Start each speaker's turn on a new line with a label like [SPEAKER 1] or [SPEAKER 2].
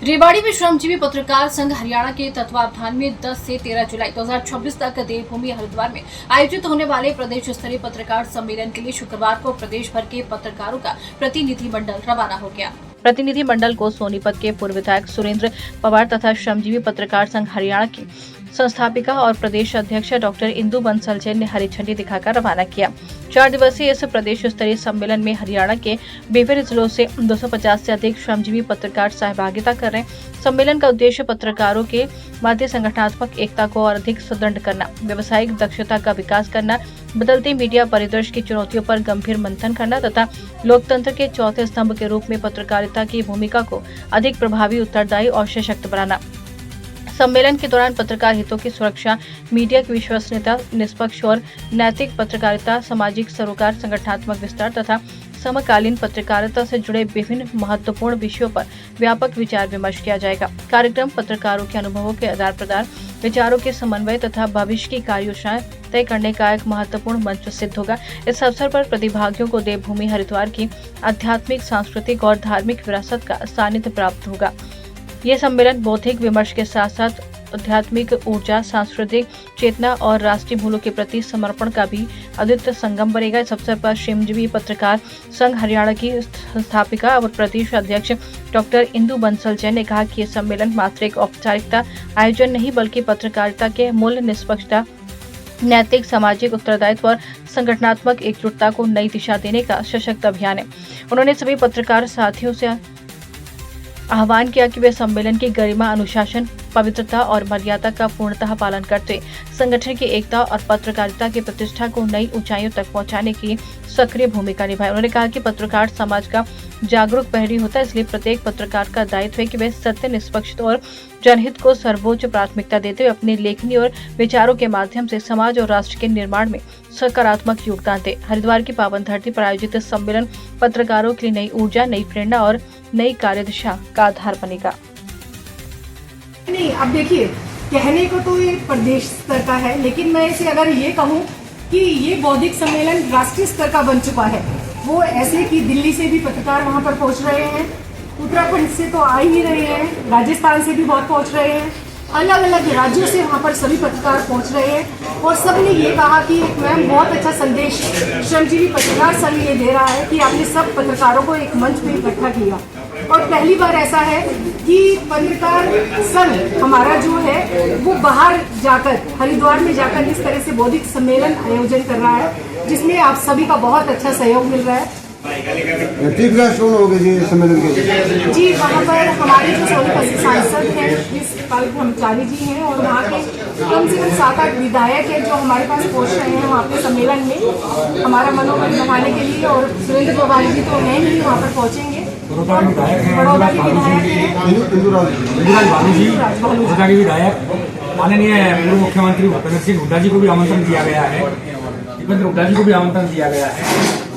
[SPEAKER 1] रेवाड़ी में श्रमजीवी पत्रकार संघ हरियाणा के तत्वावधान में 10 से 13 जुलाई 2026 तक देवभूमि हरिद्वार में आयोजित होने वाले प्रदेश स्तरीय पत्रकार सम्मेलन के लिए शुक्रवार को प्रदेश भर के पत्रकारों का प्रतिनिधिमंडल रवाना हो गया। प्रतिनिधिमंडल को सोनीपत के पूर्व विधायक सुरेंद्र पवार तथा श्रमजीवी पत्रकार संघ हरियाणा की संस्थापिका और प्रदेश अध्यक्ष डॉक्टर इंदु बंसल जैन ने हरी झंडी दिखाकर रवाना किया। 4 दिवसीय इस प्रदेश स्तरीय सम्मेलन में हरियाणा के विभिन्न जिलों से 250 से अधिक श्रमजीवी पत्रकार सहभागिता कर रहे हैं। सम्मेलन का उद्देश्य पत्रकारों के मध्य संगठनात्मक एकता को और अधिक सुदृढ़ करना, व्यावसायिक दक्षता का विकास करना, बदलते मीडिया परिदृश्य की चुनौतियों पर गंभीर मंथन करना तथा लोकतंत्र के चौथे स्तंभ के रूप में पत्रकारिता की भूमिका को अधिक प्रभावी, उत्तरदायी और सशक्त बनाना। सम्मेलन के दौरान पत्रकार हितों की सुरक्षा, मीडिया की विश्वसनीयता, निष्पक्ष और नैतिक पत्रकारिता, सामाजिक सरोकार, संगठनात्मक विस्तार तथा समकालीन पत्रकारिता से जुड़े विभिन्न महत्वपूर्ण विषयों पर व्यापक विचार विमर्श किया जाएगा। कार्यक्रम पत्रकारों के अनुभवों के आदान प्रदान, विचारों के समन्वय तथा भविष्य की कार्य योजनाएं तय करने का एक महत्वपूर्ण मंच सिद्ध होगा। इस अवसर पर प्रतिभागियों को देवभूमि हरिद्वार की आध्यात्मिक, सांस्कृतिक और धार्मिक विरासत का सानिध्य प्राप्त होगा। ये सम्मेलन बौद्धिक विमर्श के साथ साथ आध्यात्मिक ऊर्जा, सांस्कृतिक चेतना और राष्ट्रीय मूल्यों के प्रति समर्पण का भी अद्वितीय संगम बनेगा। इस अवसर पर श्रमजीवी पत्रकार संघ हरियाणा की संस्थापिका और प्रदेश अध्यक्ष डॉक्टर इंदु बंसल जैन ने कहा कि ये सम्मेलन मात्र एक औपचारिकता आयोजन नहीं बल्कि पत्रकारिता के मूल्य, निष्पक्षता, नैतिक, सामाजिक उत्तरदायित्व और संगठनात्मक एकजुटता को नई दिशा देने का सशक्त अभियान है। उन्होंने सभी पत्रकार साथियों से आह्वान किया कि वे सम्मेलन की गरिमा, अनुशासन, पवित्रता और मर्यादा का पूर्णतः पालन करते संगठन की एकता और पत्रकारिता की प्रतिष्ठा को नई ऊंचाइयों तक पहुंचाने की सक्रिय भूमिका निभाए। उन्होंने कहा कि पत्रकार समाज का जागरूक प्रहरी होता है, इसलिए प्रत्येक पत्रकार का दायित्व है कि वे सत्य, निष्पक्षता और जनहित को सर्वोच्च प्राथमिकता देते हुए अपनी लेखनी और विचारों के माध्यम से समाज और राष्ट्र के निर्माण में सकारात्मक योगदान दे। हरिद्वार की पावन धरती पर आयोजित इस सम्मेलन पत्रकारों के लिए नई ऊर्जा, नई प्रेरणा और नई कार्यदिशा का आधार बनेगा।
[SPEAKER 2] नहीं, अब देखिए, कहने को तो ये प्रदेश स्तर का है, लेकिन मैं इसे अगर ये कहूँ कि ये बौद्धिक सम्मेलन राष्ट्रीय स्तर का बन चुका है। वो ऐसे कि दिल्ली से भी पत्रकार वहाँ पर पहुँच रहे हैं, उत्तराखंड से तो आ ही रहे हैं, राजस्थान से भी बहुत पहुँच रहे हैं, अलग अलग राज्यों से वहाँ पर सभी पत्रकार पहुँच रहे हैं और सब ने ये कहा कि मैम बहुत अच्छा संदेश श्रमजीवी पत्रकार संघ ये दे रहा है कि आपने सब पत्रकारों को एक मंच पे इकट्ठा किया। और पहली बार ऐसा है कि पत्रकार संघ हमारा जो है वो बाहर जाकर, हरिद्वार में जाकर इस तरह से बौद्धिक सम्मेलन आयोजन कर रहा है, जिसमें आप सभी का बहुत अच्छा सहयोग मिल रहा है।
[SPEAKER 3] सम्मेलन के
[SPEAKER 2] जी, वहाँ पर हमारे जो सोनीपत सांसद हैं, इस काल ब्रह्मचारी जी हैं और वहाँ के कम से कम 7-8 विधायक हैं जो हमारे पास पहुँच रहे हैं वहाँ पे सम्मेलन में हमारा मनोबल बढ़ाने के लिए। और सुरेंद्र पवार जी तो हैं ही, वहाँ पर पहुँचेंगे।
[SPEAKER 3] बड़ौदा के विधायक हैं, बड़ौदा के विधायक माननीय पूर्व मुख्यमंत्री भूपेंद्र सिंह हुड्डा जी को भी आमंत्रण दिया गया है, दीपेंद्र हुड्डा जी को भी आमंत्रण दिया गया है।